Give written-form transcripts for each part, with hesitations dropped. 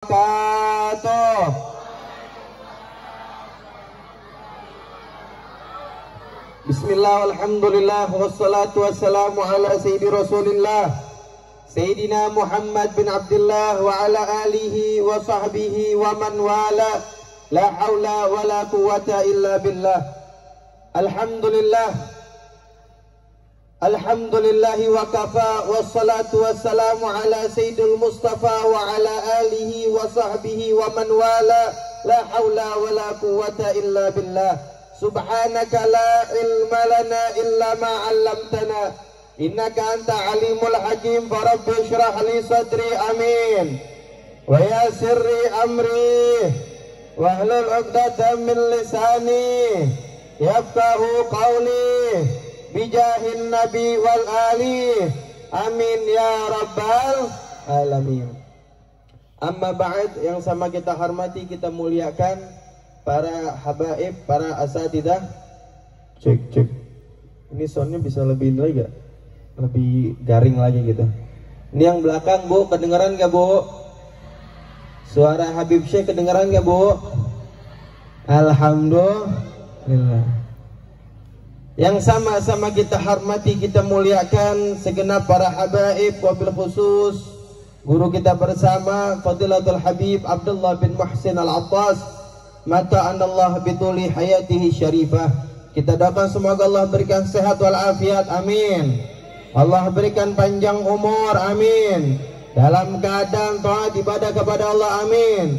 wabarakatuh. Bismillah, alhamdulillah, wassalatu wassalamu ala sayyidi rasulillah Sayyidina Muhammad bin Abdullah wa ala alihi wa sahbihi wa man wala. La hawla wa la quwwata illa billah. Alhamdulillah, alhamdulillahi wa kafa, wassalatu wassalamu ala sayyidil mustafa wa ala alihi wa sahbihi wa man wala. La hawla wa la quwwata illa billah. Subhanaka la ilma lana illa ma 'allamtana, innaka anta alimul hakim. Rabbi shrah li sadri, amin, wa yassir li amri, wahlul 'uqdatam min lisani yafqahu qawli, bijahin nabi wal ali, amin ya rabbal alamin. Amma ba'd, yang sama kita hormati, kita muliakan para habaib, para asatidah. Cek. Ini soundnya bisa lebih lagi gak? Lebih garing lagi gitu. Ini yang belakang, Bu, kedengeran gak, Bu? Suara Habib Syekh kedengeran gak, Bu? Alhamdulillah. Yang sama-sama kita hormati, kita muliakan segenap para habaib, wabil khusus guru kita bersama Fadilatul Habib Abdullah bin Muhsin Al-Abbas, mata'anallah bituli hayatihi syarifah. Kita doakan semoga Allah berikan sehat walafiat, amin. Allah berikan panjang umur, amin. Dalam keadaan taat ibadah kepada Allah, amin.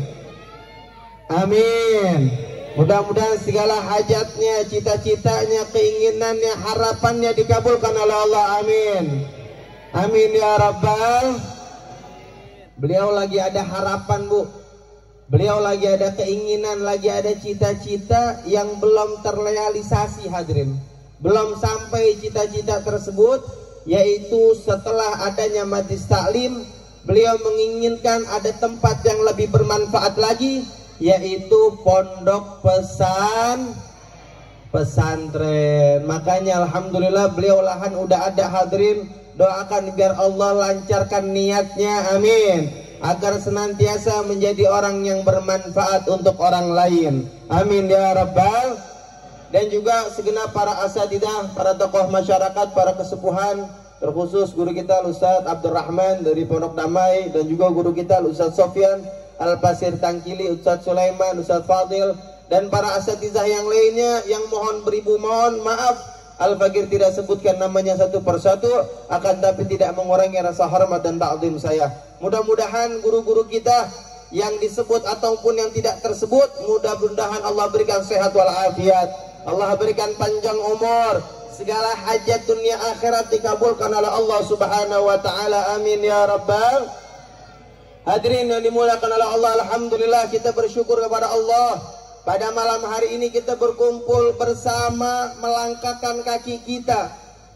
Amin. Mudah-mudahan segala hajatnya, cita-citanya, keinginannya, harapannya dikabulkan oleh Allah, amin. Amin ya rabbal. Beliau lagi ada harapan, Bu. Beliau lagi ada keinginan, lagi ada cita-cita yang belum terrealisasi, hadirin. Belum sampai cita-cita tersebut, yaitu setelah adanya majlis taklim, beliau menginginkan ada tempat yang lebih bermanfaat lagi, yaitu pondok pesantren. Makanya alhamdulillah beliau lahan udah ada, hadirin. Doakan biar Allah lancarkan niatnya, amin, agar senantiasa menjadi orang yang bermanfaat untuk orang lain, amin ya rabbal. Dan juga segenap para asatidah, para tokoh masyarakat, para kesepuhan, terkhusus guru kita Ustadz Abdurrahman dari Pondok Damai, dan juga guru kita Ustadz Sofyan Al-Pasir Tangkili, Ustadz Sulaiman, Ustadz Fadil, dan para asatidah yang lainnya yang mohon beribu mohon maaf Al-Fakir tidak sebutkan namanya satu persatu, akan tapi tidak mengurangi rasa hormat dan ta'zim saya. Mudah-mudahan guru-guru kita yang disebut ataupun yang tidak tersebut, mudah-mudahan Allah berikan sehat walafiat, Allah berikan panjang umur, segala hajat dunia akhirat dikabulkan oleh Allah subhanahu wa ta'ala, amin ya rabbal. Hadirin yang dimuliakan oleh Allah, alhamdulillah kita bersyukur kepada Allah. Pada malam hari ini kita berkumpul bersama, melangkahkan kaki kita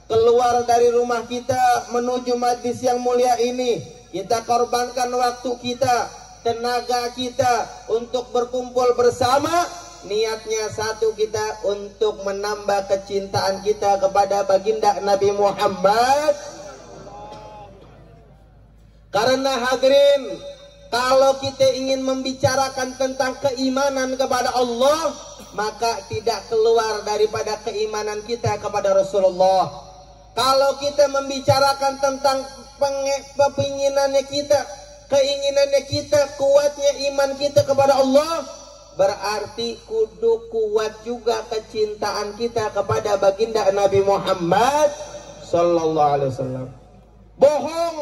keluar dari rumah kita menuju majlis yang mulia ini. Kita korbankan waktu kita, tenaga kita untuk berkumpul bersama. Niatnya satu, kita untuk menambah kecintaan kita kepada baginda Nabi Muhammad. Karena hadirin, kalau kita ingin membicarakan tentang keimanan kepada Allah, maka tidak keluar daripada keimanan kita kepada Rasulullah. Kalau kita membicarakan tentang keinginannya kita, kuatnya iman kita kepada Allah, berarti kudu kuat juga kecintaan kita kepada baginda Nabi Muhammad sallallahu alaihi wasallam. Bohong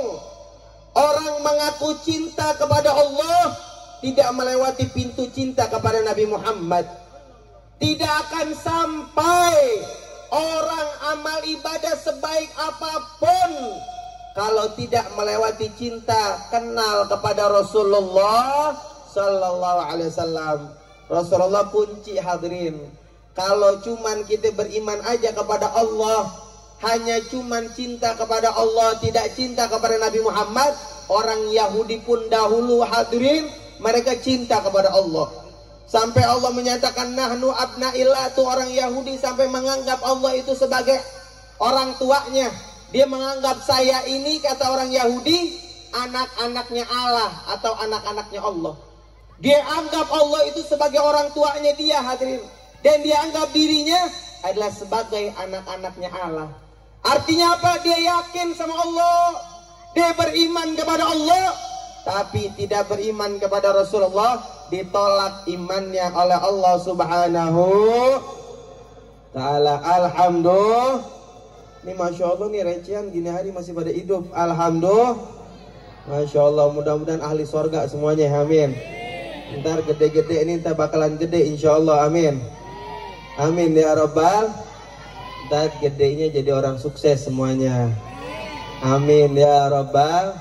orang mengaku cinta kepada Allah, tidak melewati pintu cinta kepada Nabi Muhammad. Tidak akan sampai orang amal ibadah sebaik apapun kalau tidak melewati cinta kenal kepada Rasulullah sallallahu alaihi wasallam. Rasulullah kunci, hadirin. Kalau cuman kita beriman aja kepada Allah, hanya cuman cinta kepada Allah, tidak cinta kepada Nabi Muhammad. Orang Yahudi pun dahulu, hadirin, mereka cinta kepada Allah. Sampai Allah menyatakan nahnu abnaillah, tuh orang Yahudi sampai menganggap Allah itu sebagai orang tuanya. Dia menganggap saya ini, kata orang Yahudi, anak-anaknya Allah atau anak-anaknya Allah. Dia anggap Allah itu sebagai orang tuanya dia, hadirin. Dan dia anggap dirinya adalah sebagai anak-anaknya Allah. Artinya apa? Dia yakin sama Allah. Dia beriman kepada Allah. Tapi tidak beriman kepada Rasulullah. Ditolak imannya oleh Allah Subhanahu Ta'ala. Alhamdulillah. Ini Masya Allah nih recehan gini hari masih pada hidup. Alhamdulillah. Masya Allah, mudah-mudahan ahli sorga semuanya, amin. Ntar gede-gede ini ntar bakalan gede insya Allah, amin. Amin ya Rabbal. Ntar gedenya jadi orang sukses semuanya, amin ya Rabbal.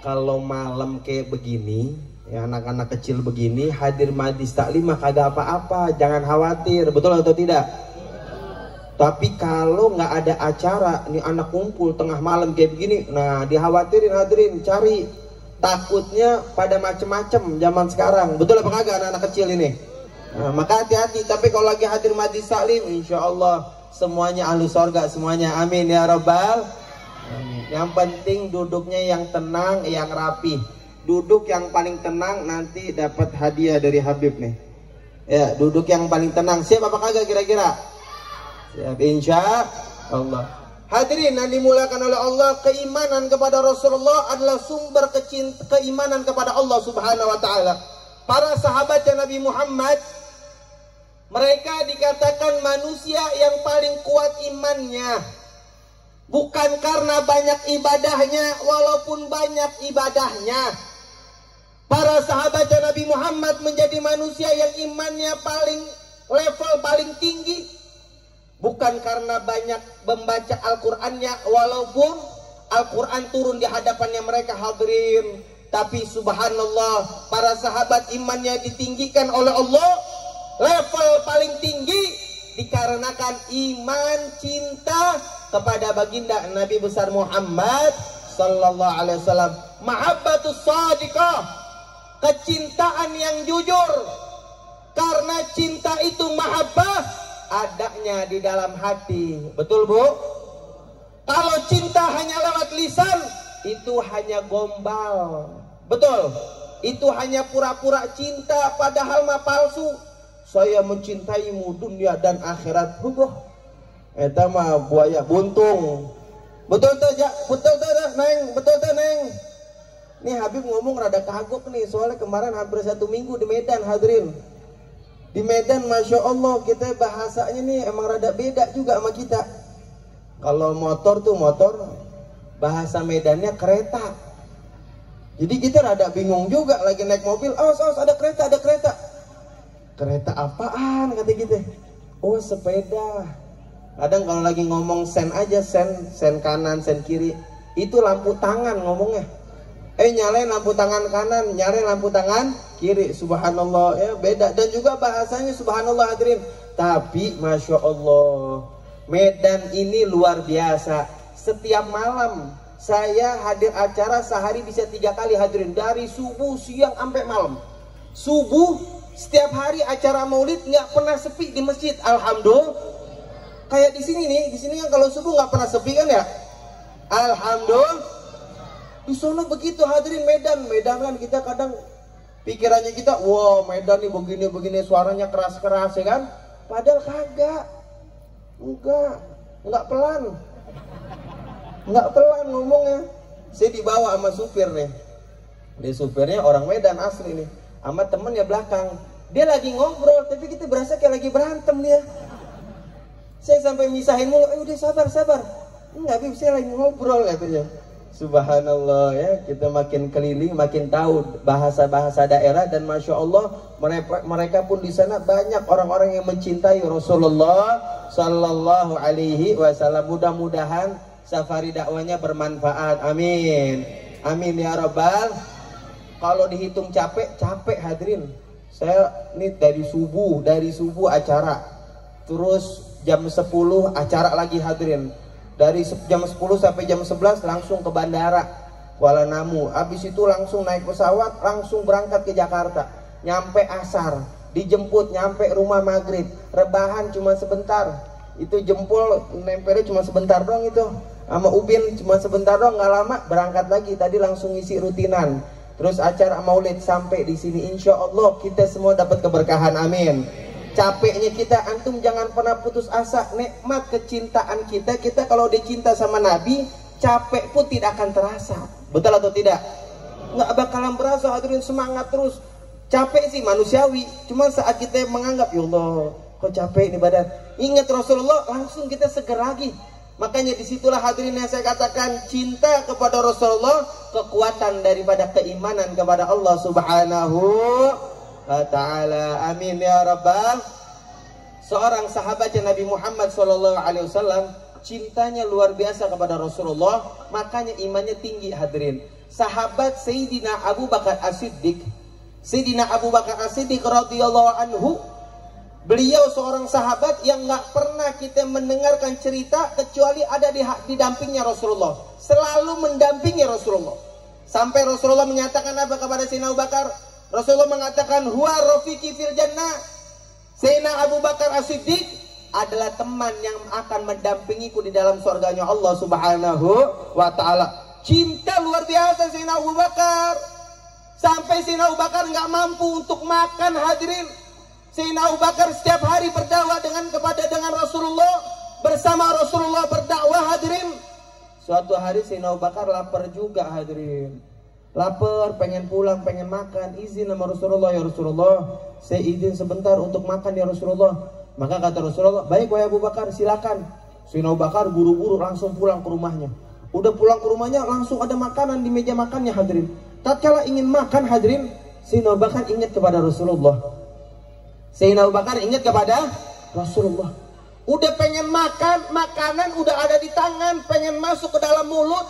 Kalau malam kayak begini, ya anak-anak kecil begini hadir majlis taklim mah kagak apa-apa, jangan khawatir, betul atau tidak? Tapi kalau nggak ada acara, nih anak kumpul tengah malam kayak begini, nah dikhawatirin hadirin, cari. Takutnya pada macem-macem zaman sekarang, betul apa kagak anak-anak kecil ini? Nah, maka hati-hati. Tapi kalau lagi hadir majlis taklim, insya Allah semuanya ahli sorga semuanya, amin ya Rabbal. Amin. Yang penting duduknya yang tenang, yang rapi. Duduk yang paling tenang nanti dapat hadiah dari Habib nih. Ya, duduk yang paling tenang. Siap apa kagak kira-kira? Siap insya Allah. Hadirin yang dimuliakan oleh Allah, keimanan kepada Rasulullah adalah sumber keimanan kepada Allah Subhanahu wa Ta'ala. Para sahabatnya Nabi Muhammad, mereka dikatakan manusia yang paling kuat imannya. Bukan karena banyak ibadahnya, walaupun banyak ibadahnya. Para sahabatnya Nabi Muhammad menjadi manusia yang imannya paling level paling tinggi. Bukan karena banyak membaca Al-Qur'annya, walaupun Al-Quran turun di hadapannya mereka, hadirin. Tapi subhanallah, para sahabat imannya ditinggikan oleh Allah level paling tinggi dikarenakan iman cinta kepada baginda Nabi besar Muhammad sallallahu alaihi wasallam. Mahabbatus shadiqah, kecintaan yang jujur. Karena cinta itu mahabbah adanya di dalam hati. Betul Bu? Kalau cinta hanya lewat lisan, itu hanya gombal. Betul? Itu hanya pura-pura cinta, padahal mah palsu. Saya mencintaimu dunia dan akhirat. Eta mah buaya buntung. Betul tuh ya? Betul tuh Neng? Betul tuh Neng? Nih Habib ngomong rada kagok nih, soalnya kemarin hampir 1 minggu di Medan, hadirin. Di Medan Masya Allah kita bahasanya nih emang rada beda juga sama kita. Kalau motor tuh motor, bahasa Medannya kereta. Jadi kita rada bingung juga lagi naik mobil. Awas ada kereta, ada kereta. Kereta apaan kata kita? Oh sepeda. Kadang kalau lagi ngomong sen aja, sen kanan, sen kiri, itu lampu tangan ngomongnya. Nyalain lampu tangan kanan, nyalain lampu tangan kiri. Subhanallah, ya beda. Dan juga bahasanya subhanallah hadirin. Tapi Masya Allah, Medan ini luar biasa. Setiap malam saya hadir acara sehari bisa 3 kali hadirin. Dari subuh, siang, sampai malam. Subuh, setiap hari acara maulid nggak pernah sepi di masjid. Alhamdulillah. Kayak di sini nih, di sini kan kalau subuh nggak pernah sepi kan ya. Alhamdulillah. Di sana begitu hadirin. Medan kan kita kadang pikirannya kita, wow Medan nih begini suaranya keras-keras ya kan. Padahal kagak. Enggak pelan ngomongnya. Saya dibawa sama supir nih. Dia supirnya orang Medan asli nih. Sama temennya belakang. Dia lagi ngobrol, tapi kita berasa kayak lagi berantem dia. Saya sampai misahin mulu, udah sabar. Enggak, Bib, saya lagi ngobrol katanya. Subhanallah ya, kita makin keliling makin tahu bahasa-bahasa daerah. Dan Masya Allah mereka pun di sana banyak orang-orang yang mencintai Rasulullah Sallallahu Alaihi Wasallam. Mudah-mudahan safari dakwanya bermanfaat, amin, amin ya Rabbal. Kalau dihitung capek hadirin. Saya ini dari subuh acara, terus jam 10 acara lagi hadirin. Dari jam 10 sampai jam 11 langsung ke bandara Kuala Namu. Habis itu langsung naik pesawat, langsung berangkat ke Jakarta. Nyampe asar, dijemput, nyampe rumah maghrib. Rebahan cuma sebentar. Itu jempol nempelnya cuma sebentar doang itu. Sama ubin cuma sebentar doang, nggak lama berangkat lagi. Tadi langsung ngisi rutinan. Terus acara maulid sampai di sini. Insya Allah kita semua dapat keberkahan. Amin. Capeknya kita, antum jangan pernah putus asa. Nikmat kecintaan kita, kita kalau dicinta sama Nabi, capek pun tidak akan terasa. Betul atau tidak? Nggak bakalan berasa, hadirin, semangat terus. Capek sih manusiawi, cuma saat kita menganggap, ya Allah, kok capek ini badan. Ingat Rasulullah, langsung kita seger lagi. Makanya disitulah hadirin yang saya katakan, cinta kepada Rasulullah, kekuatan daripada keimanan kepada Allah Subhanahu wa ta'ala. Amin ya Rabbal. Seorang sahabatnya Nabi Muhammad SAW, cintanya luar biasa kepada Rasulullah, makanya imannya tinggi hadirin. Sahabat Sayyidina Abu Bakar As-Siddiq, Sayyidina Abu Bakar As-Siddiq radhiyallahu anhu, beliau seorang sahabat yang nggak pernah kita mendengarkan cerita kecuali ada di dampingnya Rasulullah, selalu mendampingi Rasulullah. Sampai Rasulullah menyatakan apa kepada Sayyidina Abu Bakar? Rasulullah mengatakan, huwa rafiqi fil jannah. Sayyidina Abu Bakar As-Siddiq adalah teman yang akan mendampingiku di dalam surganya Allah Subhanahu wa ta'ala. Cinta luar biasa Sayyidina Abu Bakar. Sampai Sayyidina Abu Bakar nggak mampu untuk makan hadirin. Sayyidina Abu Bakar setiap hari berdakwah dengan Rasulullah, bersama Rasulullah berdakwah hadirin. Suatu hari Sayyidina Abu Bakar lapar juga hadirin. Lapar, pengen pulang, pengen makan. Izin sama Rasulullah, ya Rasulullah, saya izin sebentar untuk makan ya Rasulullah. Maka kata Rasulullah, baik wahai Abu Bakar, silakan. Sayyidina Abu Bakar buru-buru langsung pulang ke rumahnya. Udah pulang ke rumahnya langsung ada makanan di meja makannya hadirin. Tatkala ingin makan hadirin, Sayyidina Abu Bakar ingat kepada Rasulullah. Sayyidina Abu Bakar ingat kepada Rasulullah. Udah pengen makan, makanan udah ada di tangan, pengen masuk ke dalam mulut,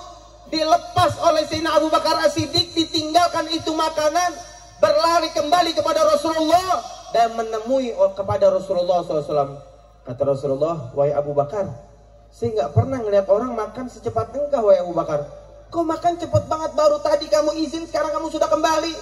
dilepas oleh Sayyidina Abu Bakar As-Siddiq, ditinggalkan itu makanan, berlari kembali kepada Rasulullah dan menemui kepada Rasulullah SAW. Kata Rasulullah, wahai Abu Bakar, saya nggak pernah ngelihat orang makan secepat engkau wahai Abu Bakar. Kau makan cepat banget, baru tadi kamu izin, sekarang kamu sudah kembali.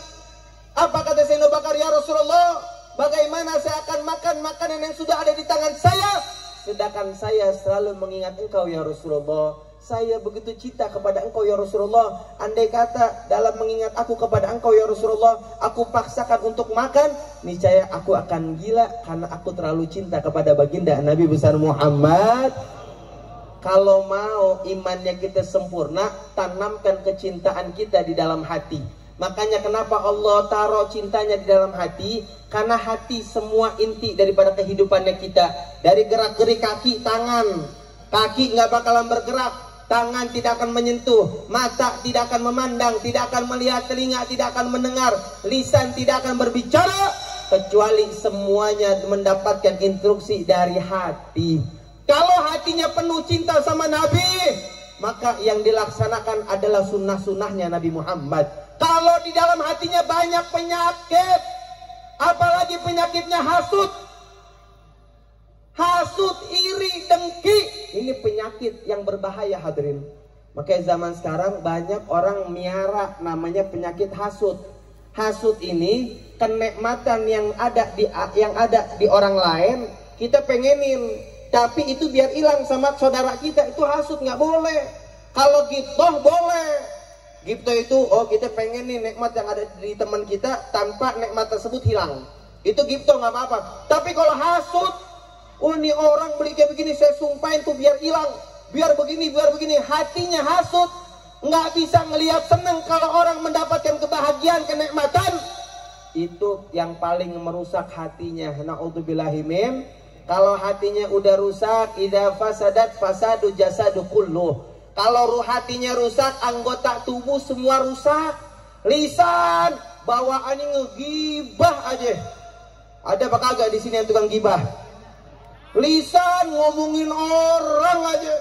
Apa kata Sayyidina Abu Bakar? Ya Rasulullah, bagaimana saya akan makan makanan yang sudah ada di tangan saya, sedangkan saya selalu mengingat engkau ya Rasulullah. Saya begitu cinta kepada engkau ya Rasulullah. Andai kata dalam mengingat aku kepada engkau ya Rasulullah, aku paksakan untuk makan, niscaya aku akan gila karena aku terlalu cinta kepada baginda Nabi besar Muhammad. Kalau mau imannya kita sempurna, tanamkan kecintaan kita di dalam hati. Makanya kenapa Allah taruh cintanya di dalam hati? Karena hati semua inti daripada kehidupannya kita. Dari gerak-gerik kaki, tangan. Kaki nggak bakalan bergerak, tangan tidak akan menyentuh, mata tidak akan memandang, tidak akan melihat, telinga tidak akan mendengar, lisan tidak akan berbicara, kecuali semuanya mendapatkan instruksi dari hati. Kalau hatinya penuh cinta sama Nabi, maka yang dilaksanakan adalah sunnah-sunnahnya Nabi Muhammad. Kalau di dalam hatinya banyak penyakit, apalagi penyakitnya hasud, iri, dengki, ini penyakit yang berbahaya hadirin. Makanya zaman sekarang banyak orang miara namanya penyakit hasud. Hasud ini kenikmatan yang ada di orang lain kita pengenin. Tapi itu biar hilang sama saudara kita, itu hasud, nggak boleh. Kalau ghibthah boleh. Ghibthah itu, oh kita pengen nih nikmat yang ada di teman kita tanpa nikmat tersebut hilang. Itu ghibthah nggak apa-apa. Tapi kalau hasud, oh ini orang beli kayak begini, saya sumpahin tuh biar hilang, biar begini, hatinya hasud, nggak bisa ngelihat senang kalau orang mendapatkan kebahagiaan, kenikmatan. Itu yang paling merusak hatinya. Na'udzubillahi min. Kalau hatinya udah rusak, idza fasadat fasadu jasadu kulluh. Kalau hatinya rusak, anggota tubuh semua rusak. Lisan, bawaannya ngegibah aja. Ada apa kagak di sini yang tukang gibah? Lisan ngomongin orang aja.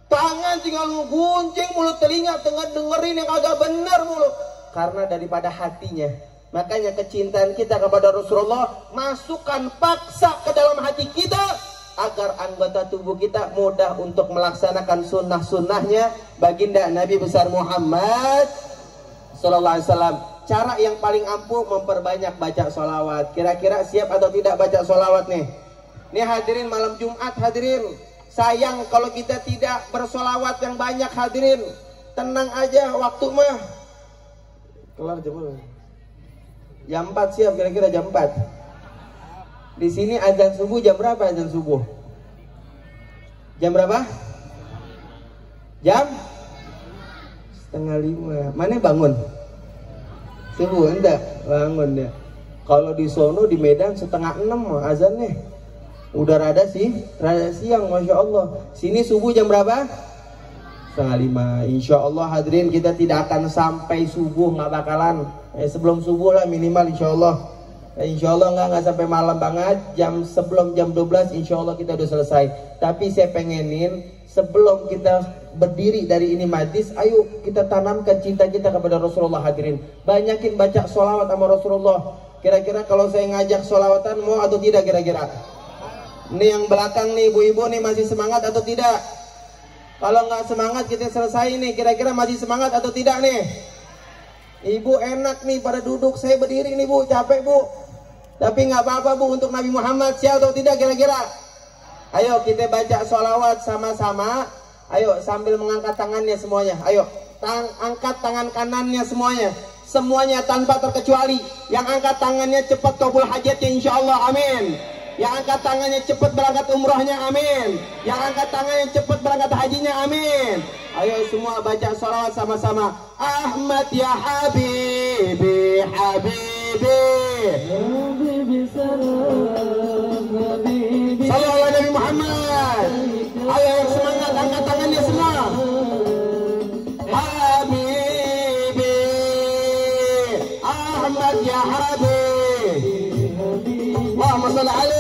Tangan tinggal ngegunjing, mulut telinga tengah dengerin yang kagak benar mulu. Karena daripada hatinya. Makanya kecintaan kita kepada Rasulullah masukkan paksa ke dalam hati kita agar anggota tubuh kita mudah untuk melaksanakan sunnah-sunnahnya baginda Nabi besar Muhammad Sallallahu Alaihi Wasallam. Cara yang paling ampuh memperbanyak baca sholawat. Kira-kira siap atau tidak baca sholawat nih? Nih hadirin, malam Jumat hadirin, sayang kalau kita tidak bersolawat yang banyak hadirin. Tenang aja, waktu mah kelar jam 4 siap, kira-kira jam 4. Di sini azan subuh jam berapa? Azan subuh jam berapa? Jam setengah 5. Mana bangun? Subuh enggak bangun ya. Kalau di sono di Medan setengah 6 azannya. Udah rada siang, masya Allah. Sini subuh jam berapa? Setengah 5. Insya Allah hadirin, kita tidak akan sampai subuh, nggak bakalan. Sebelum subuh lah minimal, insya Allah. Insya Allah nggak sampai malam banget. Sebelum jam 12 insya Allah kita udah selesai. Tapi saya pengenin sebelum kita berdiri dari ini majlis, ayo kita tanamkan cinta kita kepada Rasulullah hadirin. Banyakin baca sholawat sama Rasulullah. Kira-kira kalau saya ngajak sholawatan mau atau tidak kira-kira? Ini yang belakang nih ibu-ibu nih masih semangat atau tidak? Kalau nggak semangat kita selesai nih. Kira-kira masih semangat atau tidak nih? Ibu enak nih pada duduk, saya berdiri nih bu, capek bu. Tapi nggak apa-apa bu, untuk Nabi Muhammad siap atau tidak kira-kira? Ayo kita baca sholawat sama-sama. Ayo sambil mengangkat tangannya semuanya. Ayo angkat tangan kanannya semuanya. Semuanya tanpa terkecuali. Yang angkat tangannya cepat kabul hajatnya insya Allah, amin. Yang angkat tangannya cepat berangkat umrohnya, amin. Yang angkat tangannya cepat berangkat hajinya, amin. Ayo semua baca sholawat sama-sama. Ahmad ya Habibi, Habibi, Habibi salam, Habibi. Sallallahu Nabi Muhammad. Ayo yang semangat angkat tangannya semua. Habibi, Ahmad ya Habibi, Allahumma shalli alaihi.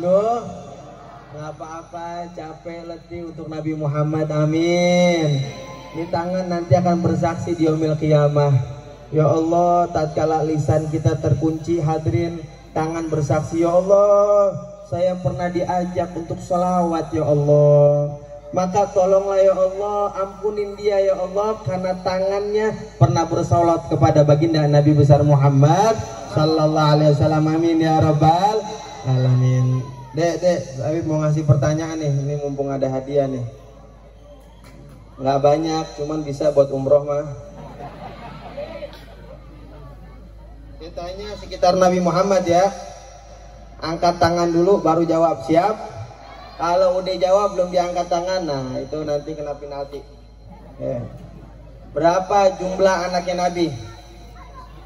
Alhamdulillah. Nggak apa-apa, capek letih untuk Nabi Muhammad, amin. Ini tangan nanti akan bersaksi di yaumil qiyamah. Ya Allah, tatkala lisan kita terkunci, hadirin, tangan bersaksi, ya Allah, saya pernah diajak untuk sholawat, ya Allah. Maka tolonglah ya Allah, ampunin dia ya Allah, karena tangannya pernah bersolawat kepada baginda Nabi besar Muhammad sallallahu alaihi wasallam, amin ya rabbal alamin. Dek, tapi mau ngasih pertanyaan nih, ini mumpung ada hadiah nih. Nggak banyak, cuman bisa buat umroh mah. Ditanya sekitar Nabi Muhammad ya. Angkat tangan dulu baru jawab, siap? Kalau udah jawab belum diangkat tangan, nah itu nanti kena penalti. Ya. Berapa jumlah anaknya Nabi?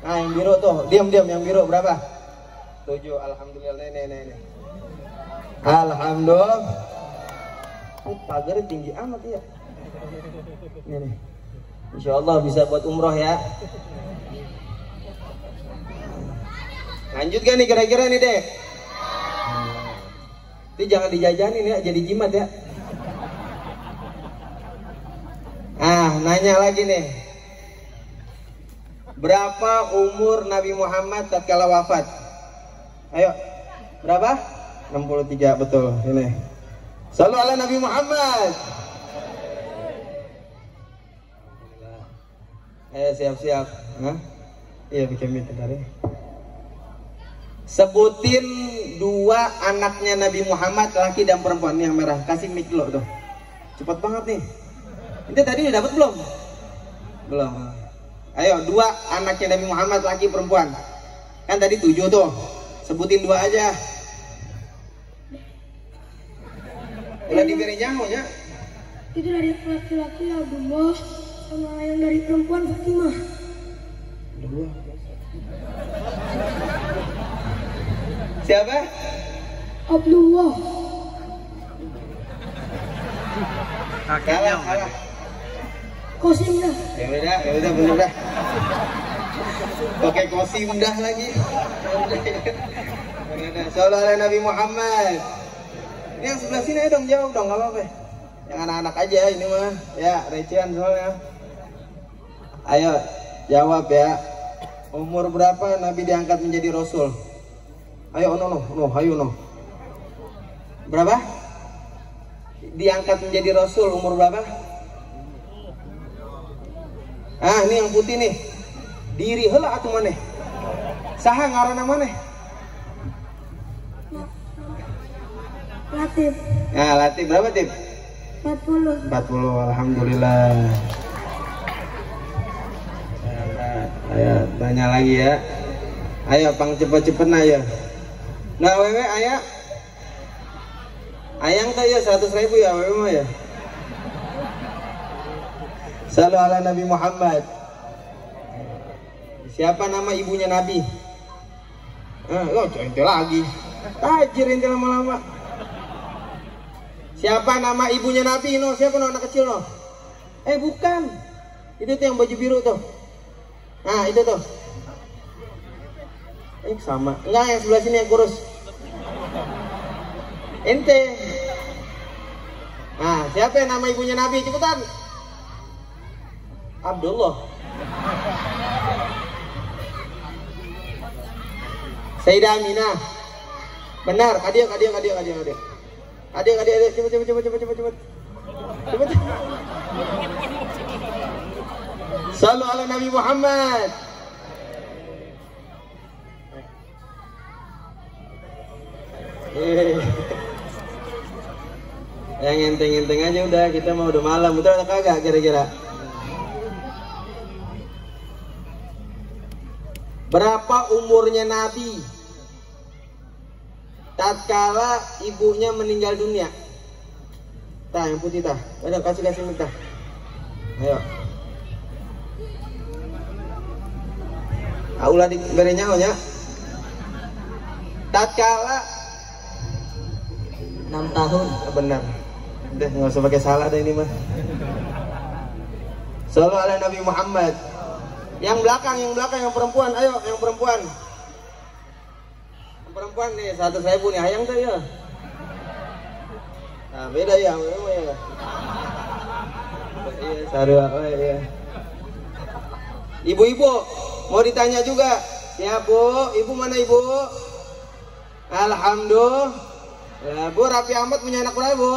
Nah yang biru tuh, diam yang biru berapa? 7, alhamdulillah, nih. Alhamdulillah. Pagar tinggi amat ya. Nih. Insya Allah bisa buat umroh ya. Lanjut kan nih kira-kira nih deh. Ini jangan dijajanin ya, jadi jimat ya. Nanya lagi nih. Berapa umur Nabi Muhammad tatkala wafat? Ayo, berapa? 63, betul. Ini. Shallu ala Nabi Muhammad. Ayo siap-siap. Iya bikin tadi. Sebutin 2 anaknya Nabi Muhammad, laki dan perempuan. Yang merah, kasih mic lo tuh. Cepat banget nih. Itu tadi udah dapat belum? Belum. Ayo, 2 anaknya Nabi Muhammad, laki perempuan. Kan tadi 7 tuh. Sebutin 2 aja. Udah diberi nyaho ya? Itu dari laki-laki Abdullah, sama yang dari perempuan Fatimah. 2. Siapa? Abdullah. Kalah. Kosim dah. Ya udah bener dah. Pakai kosim dah lagi. Shallallahu alaihi Nabi Muhammad. Ini yang sebelah sini ayo dong, jawab dong, nggak apa-apa. Yang anak-anak aja ini mah, ya recehan soalnya. Ayo jawab ya. Umur berapa Nabi diangkat menjadi Rasul? Ayo ayo. Berapa? Diangkat menjadi Rasul umur berapa? Ini yang putih nih. Diri heula atuh maneh. Saha ngaranna maneh? Latif. Latif berapa, Tip? 40. 40, alhamdulillah. Ayo tanya lagi ya. Ayo pang cepet-cepet ayo. Nah wewe ayah. Ayang tuh ya 100.000 ya wewe mah ya. Shallu ala Nabi Muhammad. Siapa nama ibunya Nabi? Ente lagi. Tajir ente lama-lama. Siapa nama ibunya Nabi? Siapa anak kecil bukan. Itu tuh yang baju biru tuh. Nah itu tuh. Sama. Enggak, yang sebelah sini yang kurus. Ente. Nah, siapa yang nama ibunya Nabi? Cepetan. Abdullah. Sayyidah Aminah. Benar, adik. Adik, cepet. Shallu ala Nabi Muhammad. Yang enteng-enteng aja udah, kita mau udah malam, betul atau kagak kira-kira? Berapa umurnya Nabi tatkala ibunya meninggal dunia? Yang putih Ayo kasih minta. Ayo. Ulah diberi nyahonya. Tatkala 6 tahun. Benar. Udah nggak usah pakai salah deh ini mah. Shallallahu alaihi Nabi Muhammad. Yang belakang yang perempuan. Ayo yang perempuan. Yang perempuan nih 100.000 nih, hayang tuh ya. beda ya, memang ya. Iya, sarua, ya. Ibu-ibu, mau ditanya juga. Ya Bu, ibu mana ibu? Alhamdulillah. Ya, Bu, Raffi Ahmad punya anak berapa Bu?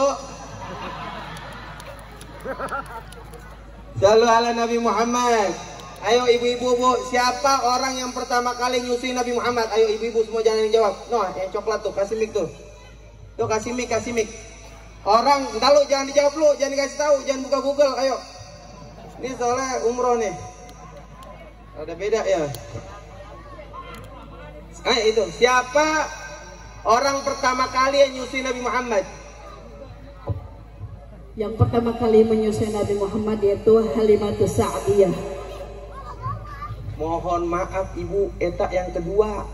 Shallu ala Nabi Muhammad. Ayo ibu-ibu Bu, siapa orang yang pertama kali nyusuin Nabi Muhammad? Ayo ibu-ibu semua jangan yang jawab. Noh, yang coklat tuh, kasih mic tuh. Tuh kasih mic, kasih mic. Orang, entar lu jangan dijawab lu, jangan dikasih tahu, jangan buka Google, ayo. Ini soalnya umroh nih. Ada beda ya. Itu, siapa orang pertama kali yang nyusuin Nabi Muhammad? Yang pertama kali menyusun Nabi Muhammad yaitu Halimatus Sa'diyah. Mohon maaf ibu, eta yang kedua.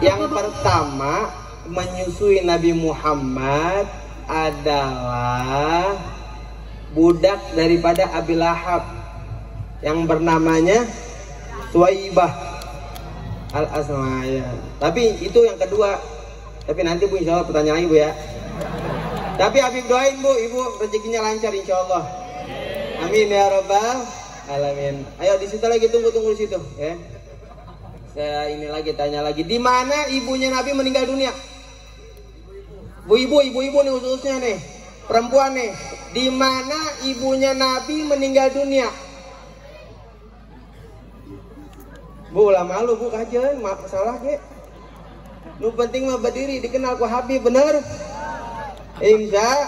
Yang pertama menyusui Nabi Muhammad adalah budak daripada Abi Lahab yang bernamanya Suwaibah Al-Asma'iyah. Tapi itu yang kedua. Tapi nanti Bu insya Allah pertanyaan lagi Bu ya. Tapi Habib doain Bu, ibu rezekinya lancar insya Allah. Amin ya Rabbal Alamin. Ayo di situ lagi, tunggu di situ ya. Saya ini lagi tanya lagi, di mana ibunya Nabi meninggal dunia? Ibu-ibu nih khususnya nih, perempuan nih. Di mana ibunya Nabi meninggal dunia? Bu lah malu Bu kajen, masalah ke. Nu penting mah berdiri dikenal ku Habib bener. Insya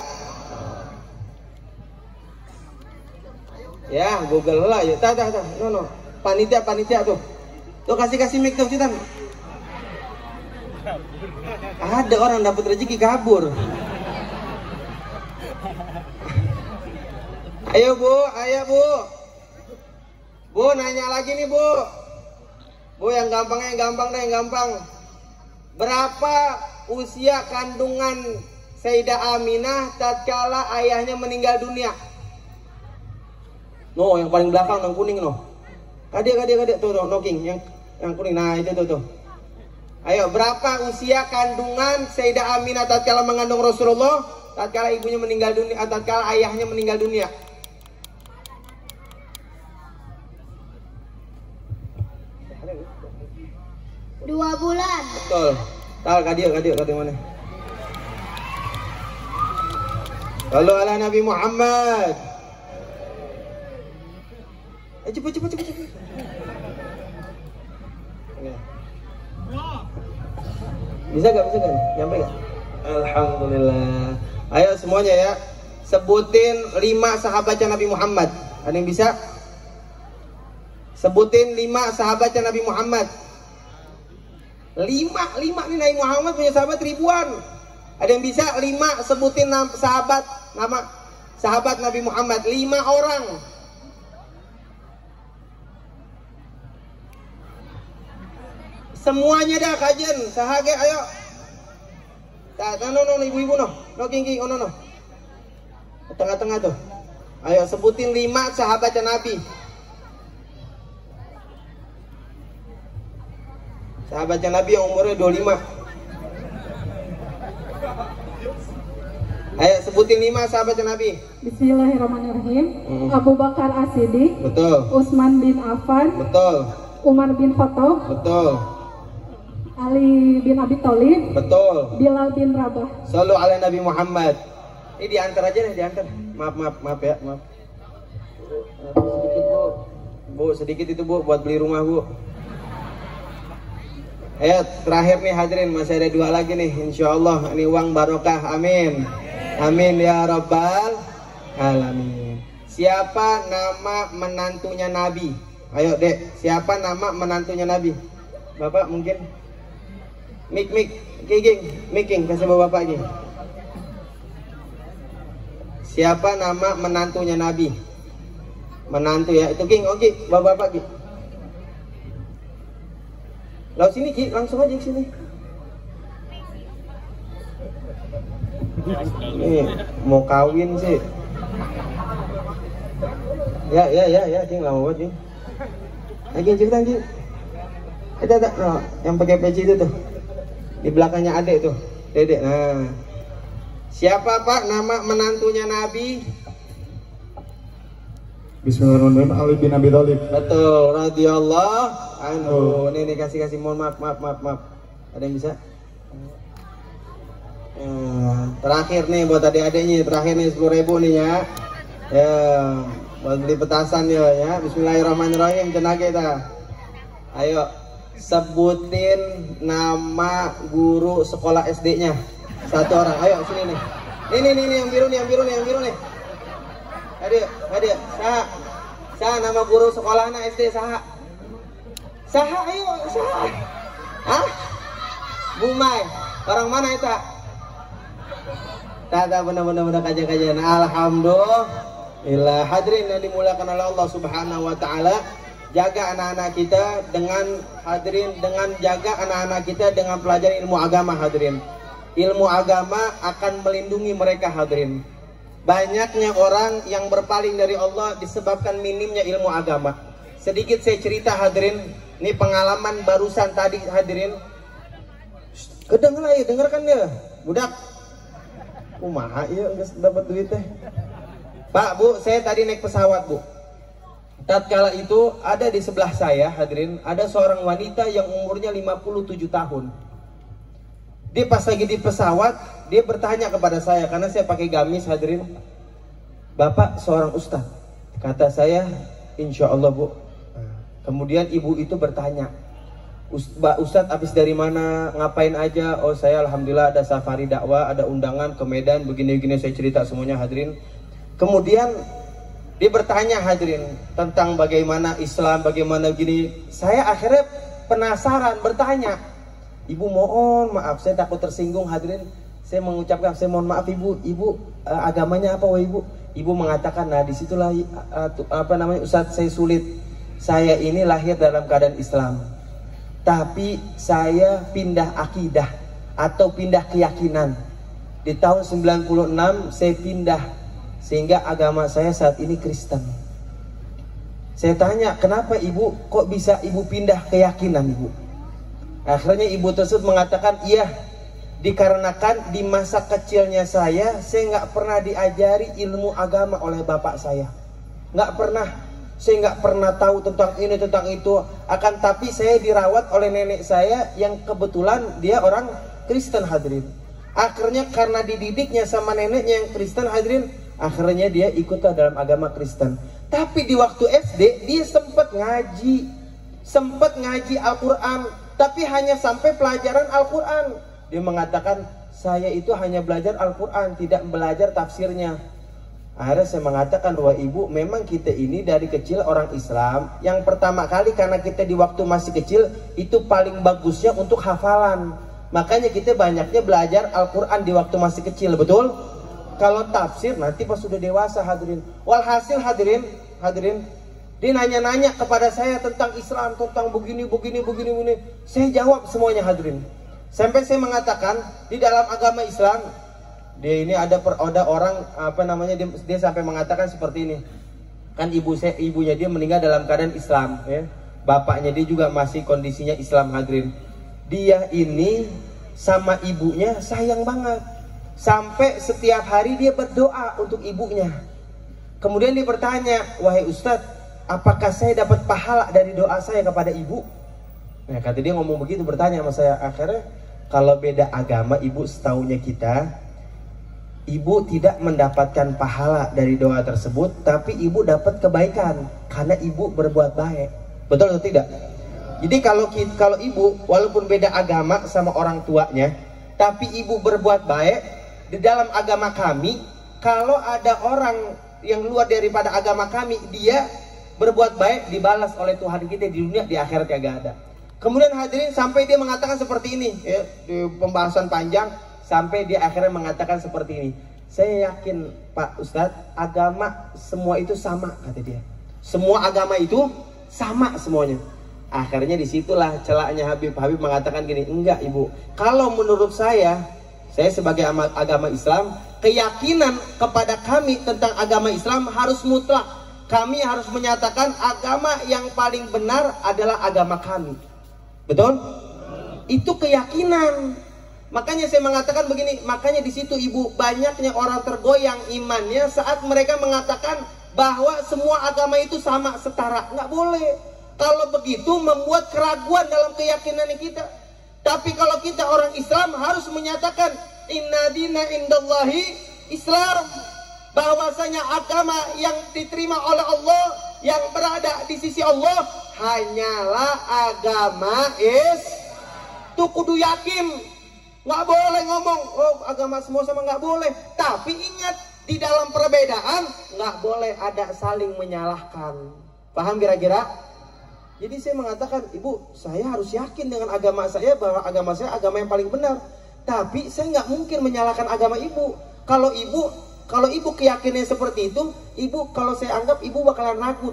ya Google lah ya, tah no panitia tuh kasih mic tuh kita. Ada orang dapat rezeki kabur. Ayo Bu nanya lagi nih Bu yang gampang. Berapa usia kandungan Sayyidah Aminah tatkala ayahnya meninggal dunia? No, yang paling belakang yang kuning no. Kadia tuh knocking yang kuning. Nah, itu tuh. Ayo, berapa usia kandungan Sayyidah Aminah tatkala mengandung Rasulullah, tatkala ibunya meninggal dunia, tatkala ayahnya meninggal dunia? Dua bulan. Betul. Tahu kadia mana? Sallu ala Nabi Muhammad. Cepet. Bisa gak? Nyampe gak? Alhamdulillah. Ayo semuanya ya. Sebutin 5 sahabatnya Nabi Muhammad. Ada yang bisa? Sebutin 5 sahabatnya Nabi Muhammad. 5 nih, Nabi Muhammad punya sahabat ribuan. Ada yang bisa? 5 sebutin nama sahabat Nabi Muhammad. 5 orang. Semuanya dah kajian, sahage ayo. No ibu-ibu no king no. Tengah-tengah tuh. Ayo sebutin 5 sahabatnya Nabi. Sahabatnya Nabi yang umurnya 25. Ayo sebutin 5 sahabatnya Nabi. Bismillahirrahmanirrahim. Abu Bakar As-Siddiq. Betul. Utsman bin Affan. Betul. Umar bin Khattab. Betul. Ali bin Abi Thalib. Betul. Bilal bin Rabah. Sallu ala Nabi Muhammad. Ini diantar aja deh, diantar. Maaf ya, maaf. Sedikit Bu, sedikit itu Bu buat beli rumah Bu. Terakhir nih hadirin, masih ada 2 lagi nih, insya Allah ini uang barokah, amin. Amin ya Rabbal Alamin. Siapa nama menantunya Nabi? Ayo dek, siapa nama menantunya Nabi? Bapak mungkin? Miking, kasih bapak lagi. Siapa nama menantunya Nabi? Menantu ya, itu King, oke, bapak King. Lalu sini Ki, langsung aja ke sini. Nih, mau kawin sih. Ya, King, lama banget King. Lagi cerita King. Ada, no, yang pakai peci itu tuh. Di belakangnya adek tuh, dedek. Nah, Siapa Pak nama menantunya Nabi? Bismillahirrahmanirrahim. Ali bin Abi Thalib. Betul, radhiyallahu anhu. Ini kasih mohon maaf. Ada yang bisa? Terakhir nih buat adik-adiknya, terakhir nih 10.000 nih ya. Ya, buat beli petasan ya. Bismillahirrahmanirrahim. Tenaga kita. Ayo sebutin nama guru sekolah SD-nya. Satu orang. Ayo sini nih. Ini yang biru nih. Adik. Saha nama guru sekolahnya SD saha. Ayo saha. Hah? Bumai. Orang mana itu? Tata benar-benar kajian. Alhamdulillah. Hadirin yang dimuliakan oleh Allah Subhanahu wa taala. Jaga anak-anak kita dengan jaga anak-anak kita dengan pelajari ilmu agama hadirin. Ilmu agama akan melindungi mereka hadirin. Banyaknya orang yang berpaling dari Allah disebabkan minimnya ilmu agama. Sedikit saya cerita hadirin, ini pengalaman barusan tadi hadirin. Dengarkan ya, budak. Kumaha iya geus dapat duit teh. Pak, Bu, saya tadi naik pesawat, Bu. Tatkala itu ada di sebelah saya hadirin, ada seorang wanita yang umurnya 57 tahun. Dia pas lagi di pesawat, dia bertanya kepada saya karena saya pakai gamis hadirin. Bapak seorang ustadz. Kata saya, insya Allah Bu. Kemudian ibu itu bertanya, Mbak Ustadz habis dari mana, ngapain aja? Oh saya alhamdulillah ada safari dakwah, ada undangan ke Medan, begini-begini saya cerita semuanya hadirin. Kemudian dia bertanya hadirin tentang bagaimana Islam, bagaimana gini. Saya akhirnya penasaran bertanya. Ibu mohon maaf, saya takut tersinggung hadirin. Saya mengucapkan, saya mohon maaf ibu. Agamanya apa wah ibu? Ibu mengatakan, nah disitulah Ustadz saya sulit. Saya ini lahir dalam keadaan Islam, tapi saya pindah akidah atau pindah keyakinan. Di tahun 96 saya pindah, sehingga agama saya saat ini Kristen. Saya tanya, kenapa ibu kok bisa ibu pindah keyakinan ibu? Akhirnya ibu tersebut mengatakan, iya, dikarenakan di masa kecilnya saya nggak pernah diajari ilmu agama oleh bapak saya. Saya nggak pernah tahu tentang ini, tentang itu. Akan tapi saya dirawat oleh nenek saya yang kebetulan dia orang Kristen hadirin. Akhirnya karena dididiknya sama neneknya yang Kristen hadirin, akhirnya dia ikut dalam agama Kristen. Tapi di waktu SD dia sempat ngaji Al-Quran. Tapi hanya sampai pelajaran Al-Quran. Dia mengatakan, saya itu hanya belajar Al-Quran, tidak belajar tafsirnya. Akhirnya saya mengatakan, wah ibu, memang kita ini dari kecil orang Islam. Yang pertama kali karena kita di waktu masih kecil, itu paling bagusnya untuk hafalan. Makanya kita banyaknya belajar Al-Quran di waktu masih kecil, betul? Kalau tafsir nanti pas sudah dewasa hadirin. Walhasil hadirin, dia nanya-nanya kepada saya tentang Islam, tentang begini. Saya jawab semuanya hadirin. Sampai saya mengatakan di dalam agama Islam, dia ini ada orang dia sampai mengatakan seperti ini. Kan ibunya dia meninggal dalam keadaan Islam, ya. Bapaknya dia juga masih kondisinya Islam hadirin. Dia ini sama ibunya sayang banget. Sampai setiap hari dia berdoa untuk ibunya. Kemudian dia bertanya, wahai Ustadz, apakah saya dapat pahala dari doa saya kepada ibu? Nah kata dia ngomong begitu, bertanya sama saya. Akhirnya kalau beda agama ibu, setaunya kita, ibu tidak mendapatkan pahala dari doa tersebut, tapi ibu dapat kebaikan karena ibu berbuat baik. Betul atau tidak? Jadi kalau ibu walaupun beda agama sama orang tuanya, tapi ibu berbuat baik, di dalam agama kami, kalau ada orang yang luar daripada agama kami, dia berbuat baik dibalas oleh Tuhan kita di dunia, di akhirat yang gak ada. Kemudian hadirin sampai dia mengatakan seperti ini, ya, di pembahasan panjang sampai dia akhirnya mengatakan seperti ini. Saya yakin Pak Ustadz, agama semua itu sama, kata dia. Semua agama itu sama semuanya. Akhirnya disitulah celaknya Habib mengatakan gini, enggak ibu, kalau menurut saya sebagai agama Islam, keyakinan kepada kami tentang agama Islam harus mutlak. Kami harus menyatakan agama yang paling benar adalah agama kami. Betul? Itu keyakinan. Makanya saya mengatakan begini, makanya di situ ibu, banyaknya orang tergoyang imannya saat mereka mengatakan bahwa semua agama itu sama, setara. Nggak boleh. Kalau begitu membuat keraguan dalam keyakinan kita. Tapi kalau kita orang Islam harus menyatakan inna dina indallahi Islam, bahwasanya agama yang diterima oleh Allah, yang berada di sisi Allah hanyalah agama itu kudu yakin. Nggak boleh ngomong, oh agama semua sama, nggak boleh. Tapi ingat, di dalam perbedaan nggak boleh ada saling menyalahkan. Paham kira-kira? Jadi saya mengatakan, ibu, saya harus yakin dengan agama saya, bahwa agama saya agama yang paling benar. Tapi saya nggak mungkin menyalahkan agama ibu. Kalau ibu keyakinannya seperti itu, ibu, kalau saya anggap ibu bakalan ragu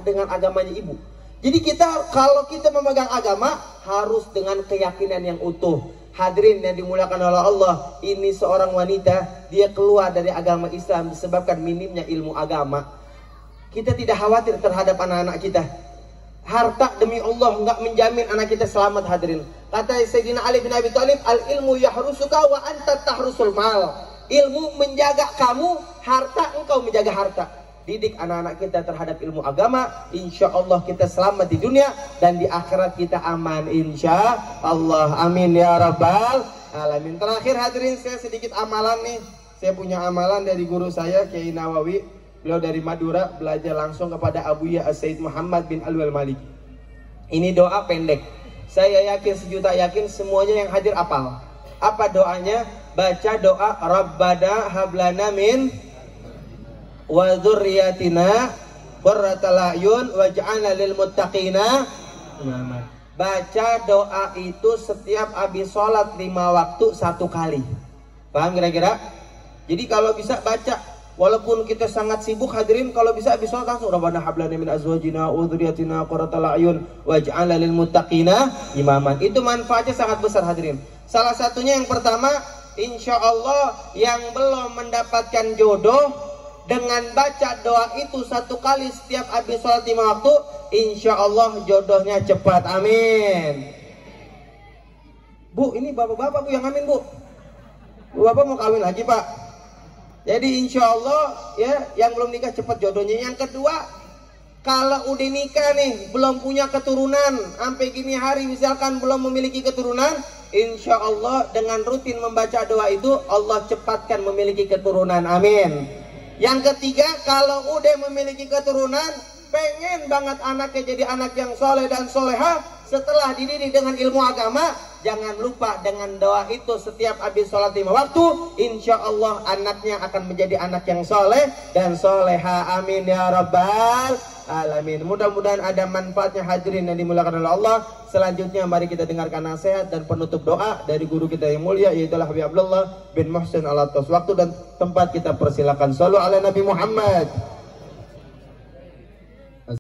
dengan agamanya ibu. Jadi kalau kita memegang agama harus dengan keyakinan yang utuh. Hadirin yang dimuliakan oleh Allah, ini seorang wanita, dia keluar dari agama Islam disebabkan minimnya ilmu agama. Kita tidak khawatir terhadap anak-anak kita. Harta demi Allah nggak menjamin anak kita selamat, hadirin. Kata Sayyidina Ali bin Abi Thalib, al ilmu yahrusuka wa anta tahrusul mal. Ilmu menjaga kamu, harta engkau menjaga harta. Didik anak-anak kita terhadap ilmu agama, insya Allah kita selamat di dunia dan di akhirat kita aman, insya Allah. Amin ya rabbal alamin. Terakhir hadirin, saya sedikit amalan nih. Saya punya amalan dari guru saya Kiai Nawawi. Beliau dari Madura, belajar langsung kepada Abuya As-Said Muhammad bin Alwi Al-Maliki. Ini doa pendek. Saya yakin, sejuta yakin semuanya yang hadir apal. Apa doanya? Baca doa Rabbana hablana min wa dzurriyyatina qurratal a'yun waj'alna lil muttaqina imama. Baca doa itu setiap habis sholat 5 waktu 1 kali. Paham kira-kira? Jadi kalau bisa baca, walaupun kita sangat sibuk hadirin, kalau bisa habis sholat langsung Rabbana hablana min azwajina wa dzurriyyatina qurratal a'yun waj'alna lil muttaqina imama. Itu manfaatnya sangat besar hadirin. Salah satunya yang pertama, insya Allah yang belum mendapatkan jodoh, dengan baca doa itu 1 kali setiap habis sholat 5 waktu, insya Allah jodohnya cepat. Amin. Bu, ini bapak-bapak bu yang amin bu. Bapak mau kawin lagi pak. Jadi insya Allah ya, yang belum nikah cepat jodohnya. Yang kedua, kalau udah nikah nih belum punya keturunan, sampai gini hari misalkan belum memiliki keturunan, insya Allah dengan rutin membaca doa itu Allah cepatkan memiliki keturunan. Amin. Yang ketiga, kalau udah memiliki keturunan, pengen banget anaknya jadi anak yang soleh dan soleha, setelah dididik dengan ilmu agama, jangan lupa dengan doa itu setiap habis sholat 5 waktu, insya Allah anaknya akan menjadi anak yang soleh dan soleha. Amin ya rabbal alamin. Mudah-mudahan ada manfaatnya hadirin yang dimuliakan oleh Allah. Selanjutnya mari kita dengarkan nasihat dan penutup doa dari guru kita yang mulia, yaitu Habib Abdullah bin Muhsin Al-Attas. Waktu dan tempat kita persilakan. Shallu ala Nabi Muhammad.